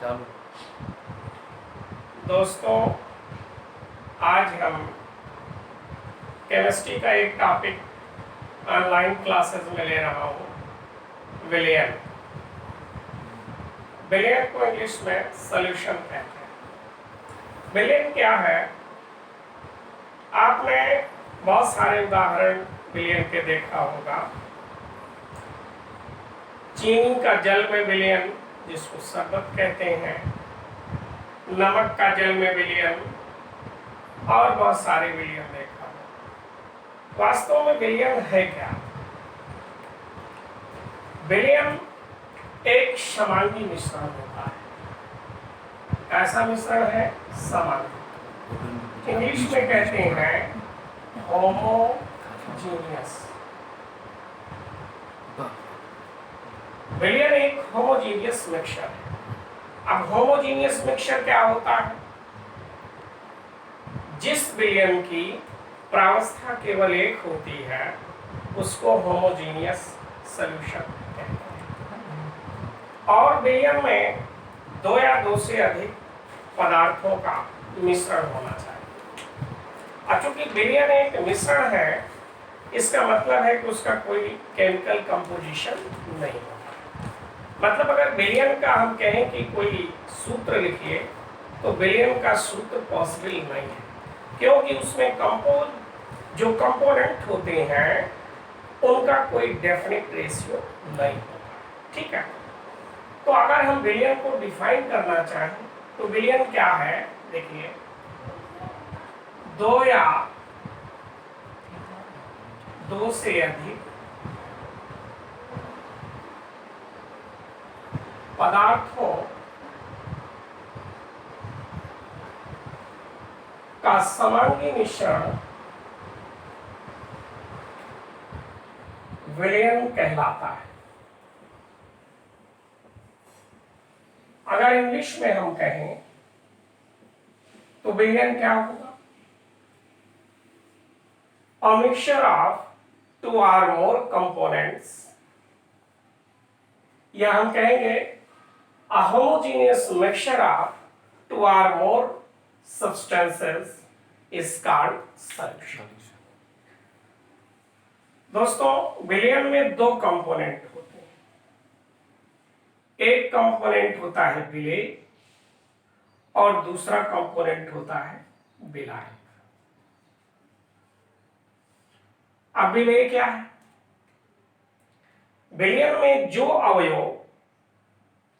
चालू। दोस्तों, आज हम केमिस्ट्री का एक टॉपिक ऑनलाइन क्लासेस में ले रहा हूँ, विलियन। विलियन को इंग्लिश में सॉल्यूशन कहते हैं। विलियन क्या है? आपने बहुत सारे उदाहरण विलियन के देखा होगा। चीनी का जल में विलियन, जिसको शरबत कहते हैं, नमक का जल में विलियन, और बहुत सारे विलियन देखा हो। वास्तव में विलियन है क्या? विलियन एक समांगी मिश्रण होता है। ऐसा मिश्रण है समांगी, इंग्लिश में कहते हैं होमोजीनियस। विलियन एक होमोजीनियस मिक्सचर है। अब होमोजीनियस मिक्सचर क्या होता है? जिस विलियन की प्रावस्था केवल एक होती है उसको होमोजीनियस सॉल्यूशन कहते हैं। और विलियन में दो या दो से अधिक पदार्थों का मिश्रण होना चाहिए। और चूंकि विलियन एक मिश्रण है, इसका मतलब है कि उसका कोई केमिकल कंपोजिशन नहीं होता। मतलब अगर विलियन का हम कहें कि कोई सूत्र लिखिए, तो विलियन का सूत्र पॉसिबल नहीं है, क्योंकि उसमें जो कंपोनेंट होते हैं उनका कोई डेफिनेट रेशियो नहीं होता। ठीक है, तो अगर हम विलियन को डिफाइन करना चाहें तो विलियन क्या है? देखिए, दो या दो से अधिक पदार्थों का समांगी मिश्रण विलियन कहलाता है। अगर इंग्लिश में हम कहें तो विलियन क्या होगा? A mixture of two or more components, या हम कहेंगे a homogeneous mixture of two or more substances is called solution. दोस्तों, विलियन में दो कंपोनेंट होते हैं। एक कंपोनेंट होता है विलेय और दूसरा कंपोनेंट होता है विलायक। अब विलेय क्या है? विलियन में जो अवयव,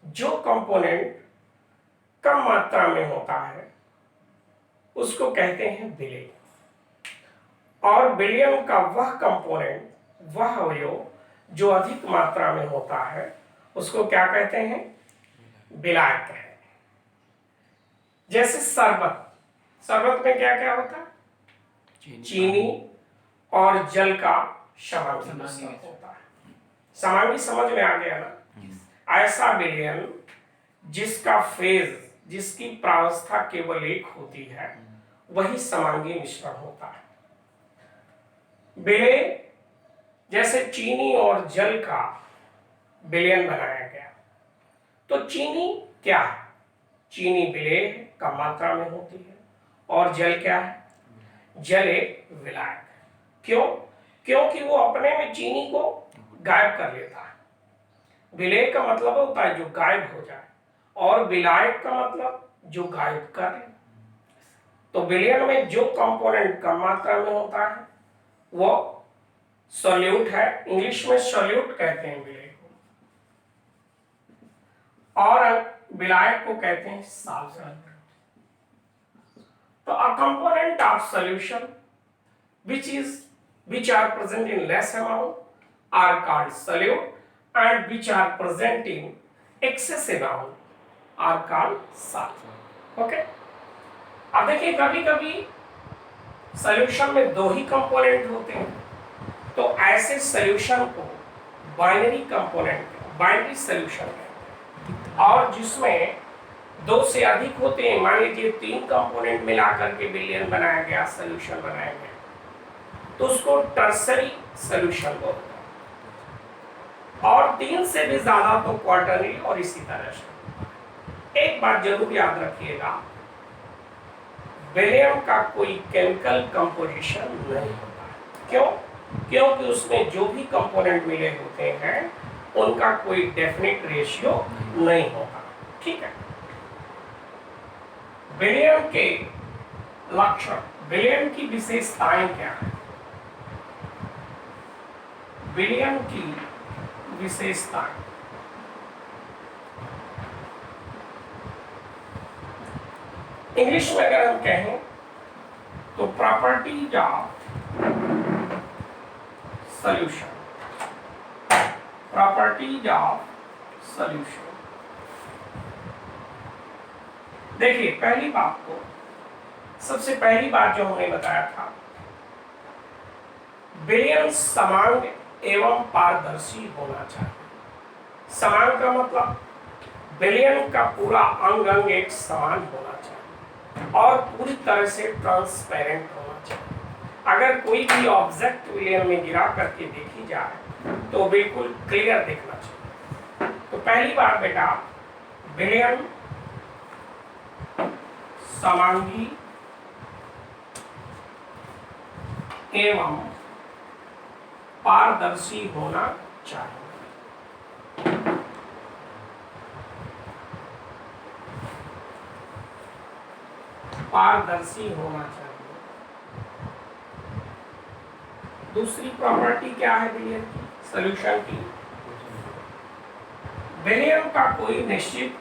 जो कंपोनेंट कम मात्रा में होता है उसको कहते हैं विलेय। और विलियन का वह कंपोनेंट, वह अवयव जो अधिक मात्रा में होता है उसको क्या कहते हैं? विलायक कहते हैं। जैसे शरबत में क्या क्या होता है? चीनी और जल का समांगी मिश्रण होता है। समांगी समझ में आ गया ना? ऐसा विलियन जिसका फेज, जिसकी प्रावस्था केवल एक होती है, वही समांगी मिश्रण होता है। विलेय, जैसे चीनी और जल का विलियन बनाया गया, तो चीनी क्या है? चीनी विलेय कम मात्रा में होती है, और जल क्या है? जल एक विलायक। क्यों? क्योंकि वो अपने में चीनी को गायब कर लेता है। विलेय का मतलब होता है जो गायब हो जाए, और विलायक का मतलब जो गायब कर ले। तो विलियन में जो कंपोनेंट कम मात्रा में होता है वो सॉल्यूट है। इंग्लिश में सॉल्यूट कहते हैं विलेय को, और विलायक को कहते हैं सॉल्वेंट। तो a component of solution which are present in less amount are called solute, and which are present in excess amount are called solvent. Okay, अब देखिए, कभी कभी सॉल्यूशन में दो ही कंपोनेंट होते हैं, तो ऐसे सॉल्यूशन को बाइनरी कंपोनेंट, बाइनरी सॉल्यूशन कहते हैं। और जिसमें दो से अधिक होते हैं, मान लीजिए तीन कंपोनेंट मिलाकर के विलियन बनाया गया, सॉल्यूशन बनाया गया, तो उसको टर्सरी सॉल्यूशन बोलते हैं। और तीन से भी ज्यादा तो क्वार्टरली, और इसी तरह से। एक एक बात जरूर याद रखिएगा, बेरियम का कोई केमिकल कंपोजिशन नहीं होता। क्यों? क्योंकि उसमें जो भी कंपोनेंट मिले होते हैं उनका कोई डेफिनेट रेशियो नहीं होता। ठीक है। बेरियम के लक्षण, बेरियम की विशेषताएं क्या है? बेरियम की विशेषताएं, इंग्लिश में अगर हम कहें तो properties of solution, properties of solution. देखिए, पहली बात तो, सबसे पहली बात जो हमने बताया था, बेरियम समान एवं पारदर्शी होना चाहिए। समान का मतलब बेरियम का पूरा अंग अंग एक समान होना चाहिए और पूरी तरह से ट्रांसपेरेंट होना चाहिए। अगर कोई भी ऑब्जेक्ट बेरियम में गिरा करके देखी जाए तो बिल्कुल क्लियर दिखना चाहिए। तो पहली बात बेटा, बेरियम समांगी एवं पारदर्शी होना चाहिए। पारदर्शी होना चाहिए। दूसरी प्रॉपर्टी क्या है बेरियम की, सॉल्यूशन की? बेरियम का कोई निश्चित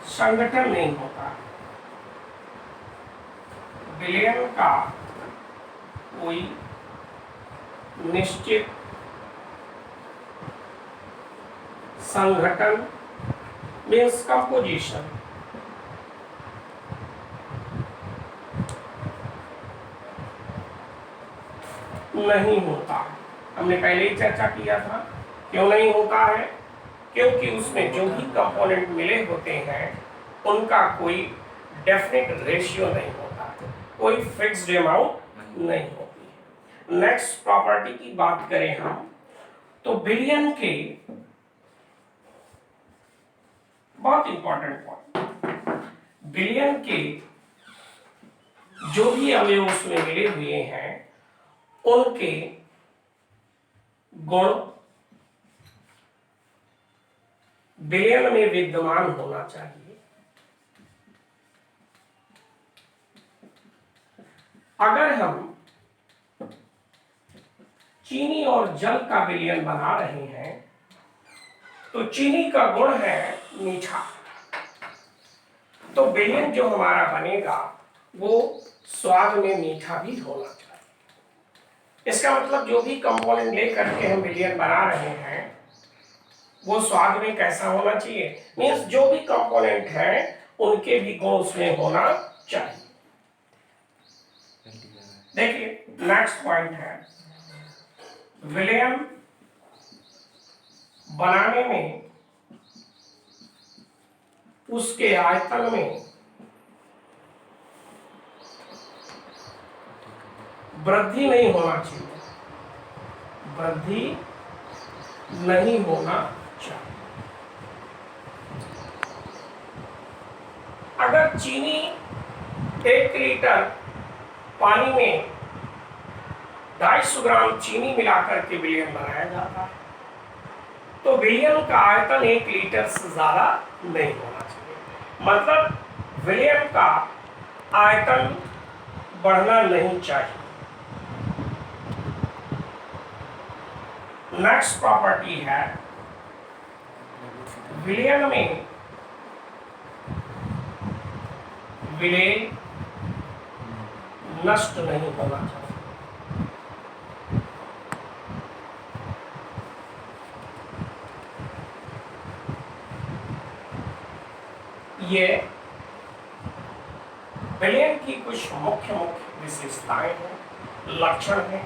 संगठन नहीं होता। बेरियम का कोई निश्चित संगठन मीन्स कंपोजिशन नहीं होता। हमने पहले ही चर्चा किया था क्यों नहीं होता है, क्योंकि उसमें जो भी कंपोनेंट मिले होते हैं उनका कोई डेफिनेट रेशियो नहीं होता, कोई फिक्स्ड अमाउंट नहीं होती है। नेक्स्ट प्रॉपर्टी की बात करें हम तो बेरियम के बहुत इंपॉर्टेंट पॉइंट, बेरियम के जो भी अवयव उसमें मिले हुए हैं उनके गुण बेरियम में विद्यमान होना चाहिए। अगर हम चीनी और जल का विलयन बना रहे हैं तो चीनी का गुण है मीठा, तो विलयन जो हमारा बनेगा वो स्वाद में मीठा भी होना चाहिए। इसका मतलब जो भी कंपोनेंट लेकर के हम विलयन बना रहे हैं वो स्वाद में कैसा होना चाहिए, मीन्स जो भी कंपोनेंट है उनके भी गुण उसमें होना चाहिए। देखिए, नेक्स्ट पॉइंट है, विलयन बनाने में उसके आयतन में वृद्धि नहीं होना चाहिए, वृद्धि नहीं होना चाहिए। अगर चीनी 1 लीटर पानी में 250 ग्राम चीनी मिलाकर के विलयन बनाया जाता है तो विलयन का आयतन 1 लीटर से ज्यादा नहीं होना चाहिए, मतलब विलयन का आयतन बढ़ना नहीं चाहिए। नेक्स्ट प्रॉपर्टी है, विलयन में विलय नष्ट नहीं होना चाहिए। ये विलयन की कुछ मुख्य विशेषताएं हैं, लक्षण हैं,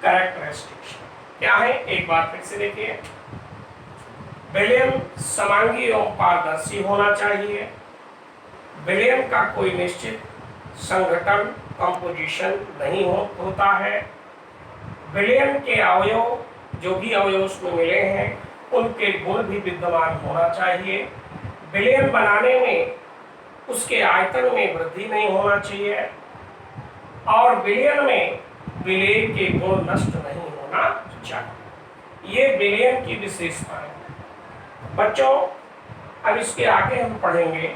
कैरेक्टरिस्टिक्स क्या है, एक बार फिर से देखिए। विलयन समांगी एवं पारदर्शी होना चाहिए। विलयन का कोई निश्चित संगठन कंपोजिशन नहीं होता है। विलयन के अवयव जो भी अवयव उसमें मिले हैं उनके गुण भी विद्यमान होना चाहिए। विलयन बनाने में उसके आयतन में वृद्धि नहीं होना चाहिए और विलयन में विलेय के गुण नष्ट नहीं होना चाहिए। ये विलयन की विशेषताएं हैं। बच्चों, अब इसके आगे हम पढ़ेंगे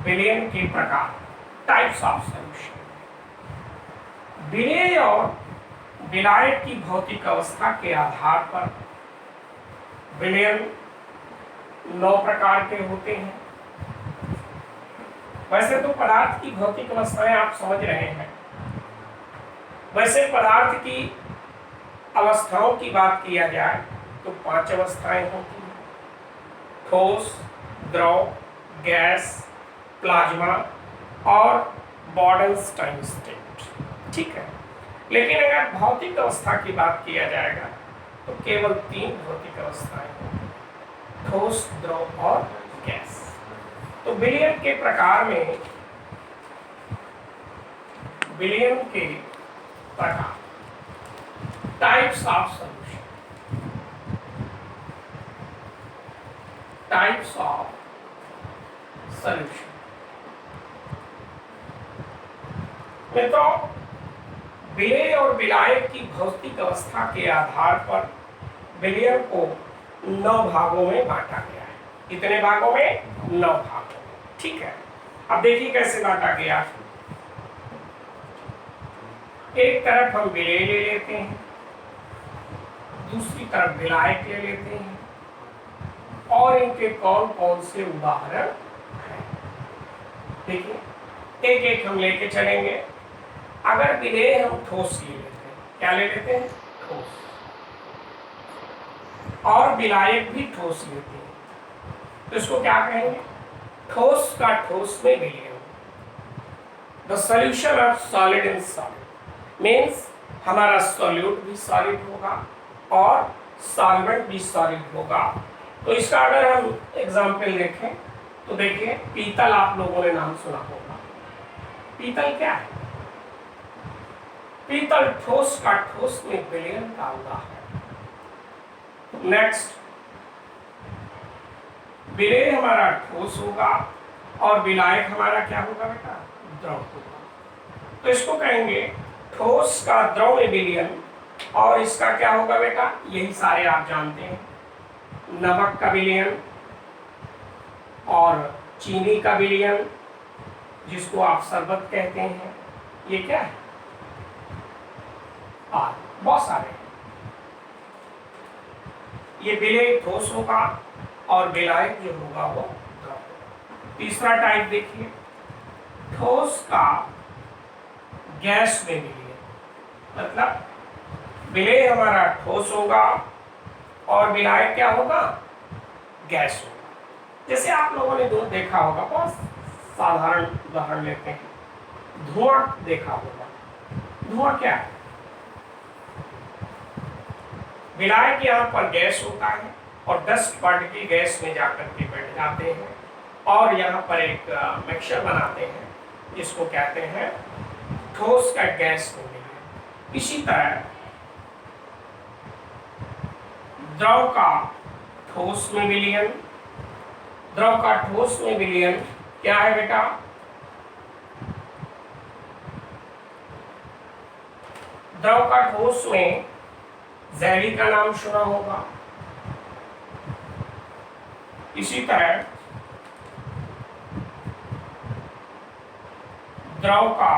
विलयन के प्रकार, टाइप्स ऑफ सॉल्यूशन। विलेय और विलायक की भौतिक अवस्था के आधार पर विलयन 9 प्रकार के होते हैं। वैसे तो पदार्थ की भौतिक अवस्थाएं आप समझ रहे हैं। वैसे पदार्थ की अवस्थाओं की बात किया जाए तो 5 अवस्थाएं होती हैं: ठोस, द्रव, गैस, प्लाज्मा और बोर्नस्टाइन स्टेट। ठीक है, लेकिन अगर भौतिक अवस्था की बात किया जाएगा तो केवल 3 भौतिक अवस्थाएं होती हैं: ठोस, द्रव और गैस। तो विलयन के प्रकार में विलयन के प्रकार, types of solution, types of solution. मित्रों, विलेय और विलायक की भौतिक अवस्था के आधार पर विलयन को 9 भागों में बांटा गया है। कितने भागों में? 9 भागों में। ठीक है, अब देखिए कैसे बांटा गया। एक तरफ हम विलेय ले लेते हैं, दूसरी तरफ विलायक ले लेते हैं और इनके कौन कौन से उदाहरण हैं देखिए, एक एक हम लेके चलेंगे। अगर विलेय हम ठोस ले लेते हैं, क्या ले लेते हैं? ठोस। और विलायक भी ठोस लेते हैं, तो इसको क्या कहेंगे? ठोस का ठोस में विलय। The solution of solid in solid means हमारा सॉल्यूट भी सॉलिड होगा और सॉल्वेंट भी सॉलिड होगा। तो इसका अगर हम एग्जाम्पल देखें तो देखिए, पीतल आप लोगों ने नाम सुना होगा। पीतल क्या है? पीतल ठोस का ठोस में विलयन का उदाहरण। नेक्स्ट, विलेय हमारा ठोस होगा और विलायक हमारा क्या होगा बेटा? द्रव होगा। तो इसको कहेंगे ठोस का द्रव में विलयन। और इसका क्या होगा बेटा? यही सारे आप जानते हैं, नमक का विलयन और चीनी का विलयन, जिसको आप शरबत कहते हैं। ये क्या है? बहुत सारे। ये विलेय ठोस होगा और विलायक जो होगा वो द्रव होगा। तीसरा टाइप देखिए, ठोस का गैस में विलय। मतलब विलेय हमारा ठोस होगा और विलायक क्या होगा? गैस होगा। जैसे आप लोगों ने दो देखा होगा, बहुत साधारण उदाहरण लेते हैं, धुआं देखा होगा। धुआं क्या है? विलायक यहाँ पर गैस होता है और डस्ट पार्टिकल गैस में जाकर के बैठ जाते हैं और यहाँ पर एक मिक्सचर बनाते हैं, जिसको कहते हैं ठोस का गैस में विलय। इसी तरह द्रव का ठोस में विलयन। द्रव का ठोस में विलयन क्या है बेटा? द्रव का ठोस में जेली का नाम सुना होगा। इसी तरह द्रव का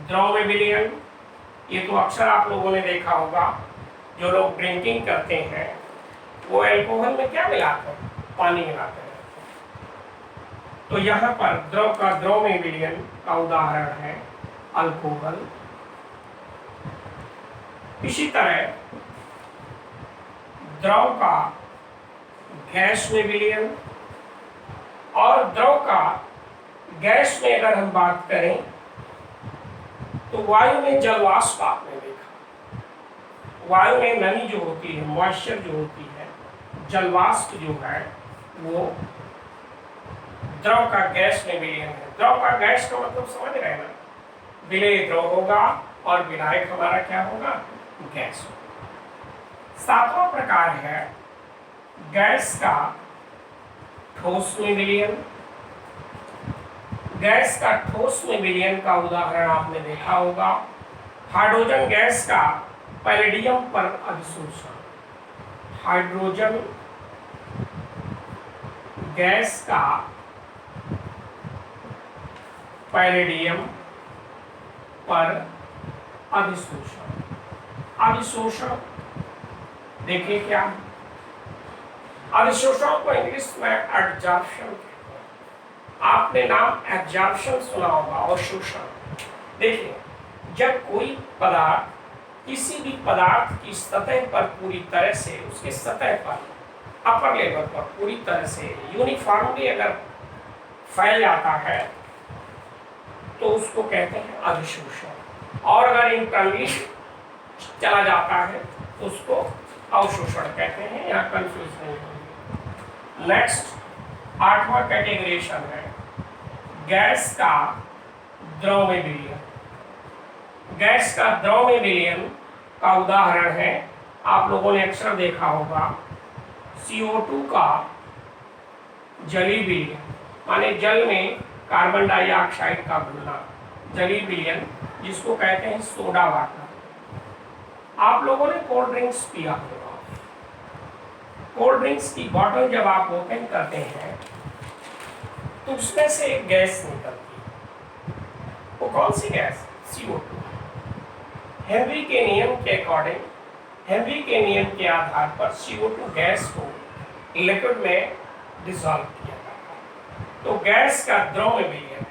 द्रव में विलयन, ये तो अक्सर आप लोगों ने देखा होगा। जो लोग ड्रिंकिंग करते हैं वो अल्कोहल में क्या मिलाते हैं? पानी मिलाते हैं। तो यहाँ पर द्रव का द्रव में विलयन का उदाहरण है अल्कोहल। इसी तरह द्रव का गैस में विलयन और द्रव का गैस में अगर हम बात करें तो वायु में जलवाष्प आपने देखा। वायु में नमी जो होती है, मॉइस्चर जो होती है, जलवाष्प जो है, वो द्रव का गैस में विलयन है। द्रव का गैस का मतलब समझ रहे हैं ना? विलेय द्रव होगा और विलायक हमारा क्या होगा? गैस होगा। सातवां प्रकार है गैस का ठोस में विलयन। गैस का ठोस में विलयन का उदाहरण आपने देखा होगा, हाइड्रोजन गैस का पैलेडियम पर अधिशोषण। हाइड्रोजन गैस का पैलेडियम पर अधिशोषण। अधिशोषण देखिए क्या, अधिशोषण को इंग्लिश में एडजॉर्प्शन। आपने नाम एब्जॉर्प्शन सुना होगा, अवशोषण। देखिए, जब कोई पदार्थ किसी भी पदार्थ की सतह पर पूरी तरह से, उसके सतह पर अपर लेवल पर पूरी तरह से यूनिफॉर्मली अगर फैल जाता है तो उसको कहते हैं अधिशोषण, और अगर इंटरनली चला जाता है तो उसको अवशोषण कहते हैं। यहाँ कंफ्यूज नहीं होंगे। नेक्स्ट 8वां कैटेगरीशन है गैस का द्रव में विलयन। गैस का द्रव में विलयन का उदाहरण है, आप लोगों ने अक्सर देखा होगा, CO2 का जलीय विलयन, माने जल में कार्बन डाइऑक्साइड का घुलना, जलीय विलयन, जिसको कहते हैं सोडा वाटर। आप लोगों ने कोल्ड ड्रिंक्स पिया होगा। कोल्ड ड्रिंक्स की बॉटल जब आप ओपन करते हैं तो उसमें से एक गैस निकलती है। वो कौन सी गैस? CO2। हेनरी के नियम के अकॉर्डिंग, हेनरी के नियम के आधार पर CO2 गैस को लिक्विड में डिसॉल्व किया जाता है। तो गैस का द्रव में विलयन है।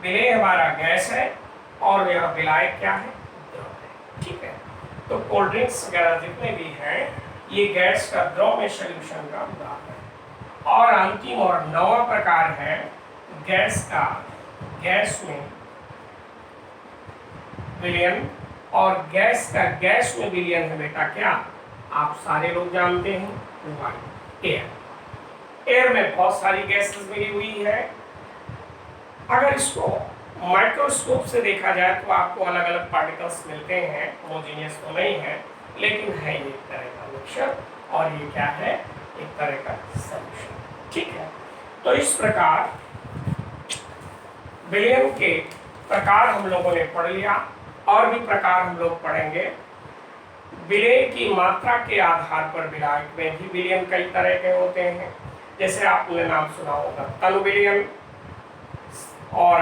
विलय हमारा गैस है और यह विलायक क्या है? द्रव है। ठीक है, तो कोल्ड ड्रिंक्स वगैरह जितने भी हैं ये गैस का द्रव में सॉल्यूशन का उदाहरण है। और अंतिम और 9वां प्रकार है गैस का गैस में विलयन। और गैस का गैस में विलयन है बेटा क्या? आप सारे लोग जानते हैं, वायु, एयर। एयर में बहुत सारी गैसेस मिली हुई है। अगर इसको माइक्रोस्कोप से देखा जाए तो आपको अलग अलग पार्टिकल्स मिलते हैं, होमोजेनियस तो नहीं है, लेकिन है ये एक तरह का मिक्सचर, और ये क्या है? एक तरह का सॉल्यूशन। ठीक है, तो इस प्रकार विलयन के प्रकार हम लोगों ने पढ़ लिया। और भी प्रकार हम लोग पढ़ेंगे। विलय की मात्रा के आधार पर विलायक में भी विलयन कई तरह के होते हैं। जैसे आपने नाम सुना होगा तनु विलयन और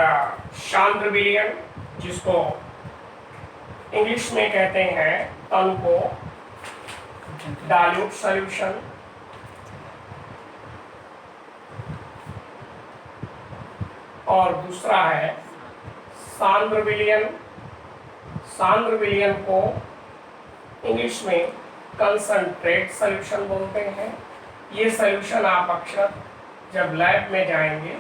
सांद्र विलयन, जिसको इंग्लिश में कहते हैं तनु को डाइल्यूट सॉल्यूशन। और दूसरा है सांद्र विलयन। सांद्र विलयन को इंग्लिश में कंसंट्रेट सॉल्यूशन बोलते हैं। ये सॉल्यूशन आप अक्सर जब लैब में जाएंगे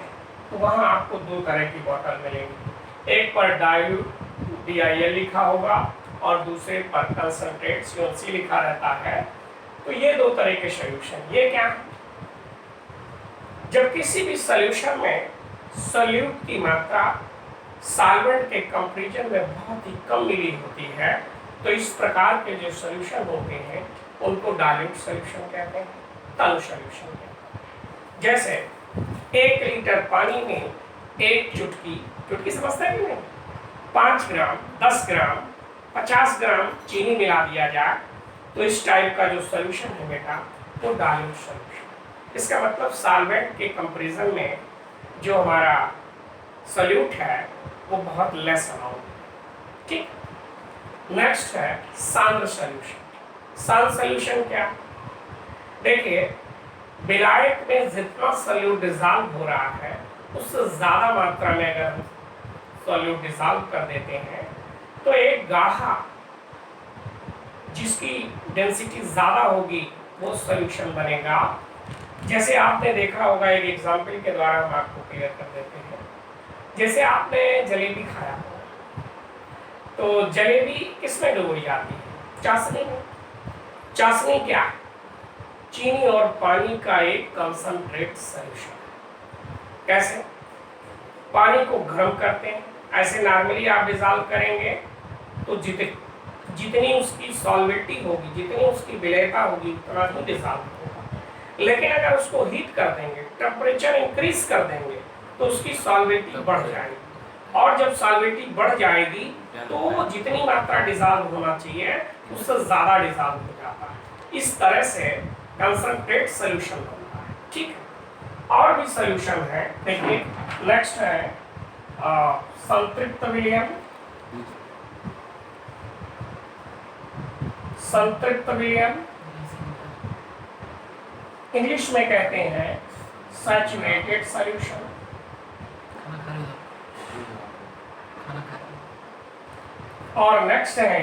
तो वहाँ आपको दो तरह की बोतल मिलेंगी, एक पर डाइल्यूट DIL लिखा होगा और दूसरे पर कंसंट्रेट COC लिखा रहता है। तो ये दो तरह के सॉल्यूशन, ये क्या है? जब किसी भी सॉल्यूशन में सॉल्यूट की मात्रा सॉल्वेंट के कंपैरिजन में बहुत ही कम मिली होती है, तो इस प्रकार के जो सॉल्यूशन होते हैं उनको डाइल्यूट सॉल्यूशन कहते हैं, तनु सॉल्यूशन कहते हैं। जैसे 1 लीटर पानी में एक चुटकी समझते हैं कि नहीं, 5 ग्राम, 10 ग्राम, 50 ग्राम चीनी मिला दिया जाए तो इस टाइप का जो सॉल्यूशन है बेटा वो डाइल्यूट सॉल्यूशन। इसका मतलब सॉल्वेंट के कंपैरिजन में जो हमारा सॉल्यूट है वो बहुत लेस अमाउंट। ठीक, नेक्स्ट है सांद्र सॉल्यूशन। सांद्र सॉल्यूशन क्या? देखिए, विलायक में जितना सॉल्यूट डिसॉल्व हो रहा है उससे ज्यादा मात्रा में अगर हम सॉल्यूट डिसॉल्व कर देते हैं तो एक गाढ़ा जिसकी डेंसिटी ज्यादा होगी वो सॉल्यूशन बनेगा। जैसे आपने देखा होगा, एक एग्जांपल के द्वारा हम आपको क्लियर कर देते हैं। जैसे आपने जलेबी खाया होगा, तो जलेबी किसमें डुबोई जाती है? चाशनी में। चाशनी क्या है? चीनी और पानी का एक कंसंट्रेट सॉल्यूशन। कैसे? पानी को गर्म करते हैं, ऐसे नॉर्मली आप डिसॉल्व करेंगे तो जितनी उसकी सॉल्वेबिलिटी होगी, जितनी उसकी विलयता होगी, उतना ही डिसॉल्व होगा। लेकिन अगर उसको हीट कर देंगे, टेम्परेचर इंक्रीज कर देंगे, तो उसकी सॉल्वेटी बढ़ जाएगी, और जब सॉल्वेटी बढ़ जाएगी तो जितनी मात्रा डिसॉल्व होना चाहिए उससे ज्यादा डिसॉल्व हो जाता है। इस तरह से कंसंट्रेट सॉल्यूशन बनता है। ठीक है, और भी सॉल्यूशन है। देखिए नेक्स्ट है संतृप्त विलयन। संतृप्त विलयन इंग्लिश में कहते हैं सैचुरेटेड सॉल्यूशन। और नेक्स्ट है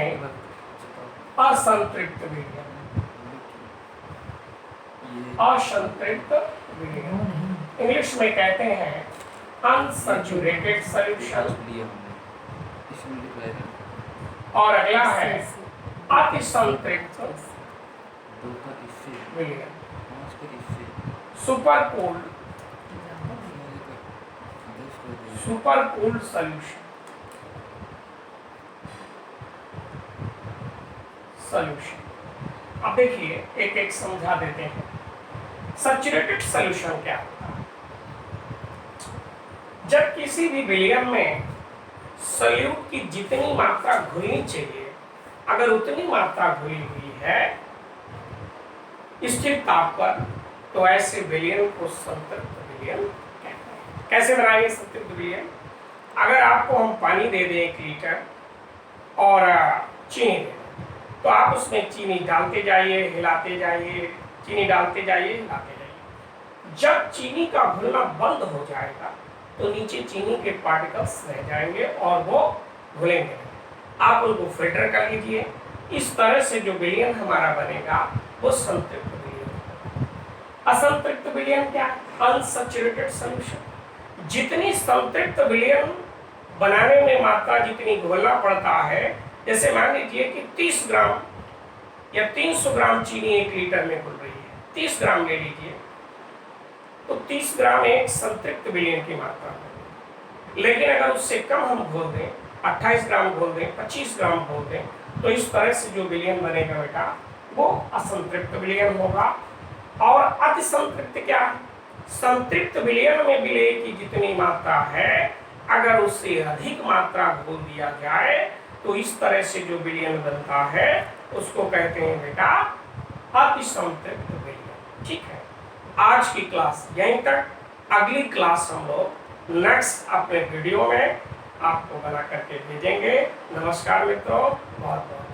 असंतृप्त विलयन। असंतृप्त विलयन इंग्लिश में कहते हैं अनसैचुरेटेड सॉल्यूशन। और अगला है अतिसंतृप्त विलयन, सुपर कूल्ड सॉल्यूशन। अब देखिए एक एक समझा देते हैं। सैचुरेटेड सॉल्यूशन क्या होता है? जब किसी भी विलयन में सॉल्यूट की जितनी मात्रा घुलनी चाहिए, अगर उतनी मात्रा घुली हुई है स्थिर ताप पर, तो ऐसे विलयन को संतृप्त विलयन कहते हैं। कैसे बनाएंगे संतृप्त विलयन? अगर आपको हम पानी दे दें 1 लीटर और चीनी दे दें, तो आप उसमें चीनी डालते जाइए, हिलाते जाइए, चीनी डालते जाइए, हिलाते जाइए। जब चीनी का घुलना बंद हो जाएगा तो नीचे चीनी के पार्टिकल्स रह जाएंगे और वो घुलेंगे। आप उनको फिल्टर कर लीजिए। इस तरह से जो विलयन हमारा बनेगा वो संतृप्त विलयन। असंतृप्त विलयन क्या है? Unsaturated solution. जितनी संतृप्त विलयन बनाने में मात्रा जितनी घोलना पड़ता है, जैसे मान लीजिए कि 30 ग्राम या 300 ग्राम चीनी 1 लीटर में घुल रही है, 30 ग्राम ले लीजिए, तो 30 ग्राम एक संतृप्त विलयन की मात्रा है। लेकिन अगर उससे कम हम घोल दें, 28 ग्राम घोल दें, 25 ग्राम घोल दें, तो इस तरह से जो विलयन बनेगा बेटा वो असंतृप्त विलयन होगा। और अतिसंतृप्त क्या है? संतृप्त विलयन में विलय की जितनी मात्रा है, अगर उससे अधिक मात्रा घोल दिया जाए तो इस तरह से जो विलयन बनता है उसको कहते हैं बेटा अतिसंतृप्त विलयन। ठीक है, आज की क्लास यहीं तक। अगली क्लास हम लोग नेक्स्ट अपने वीडियो में आपको बना करके भेजेंगे। नमस्कार मित्रों, बहुत बहुत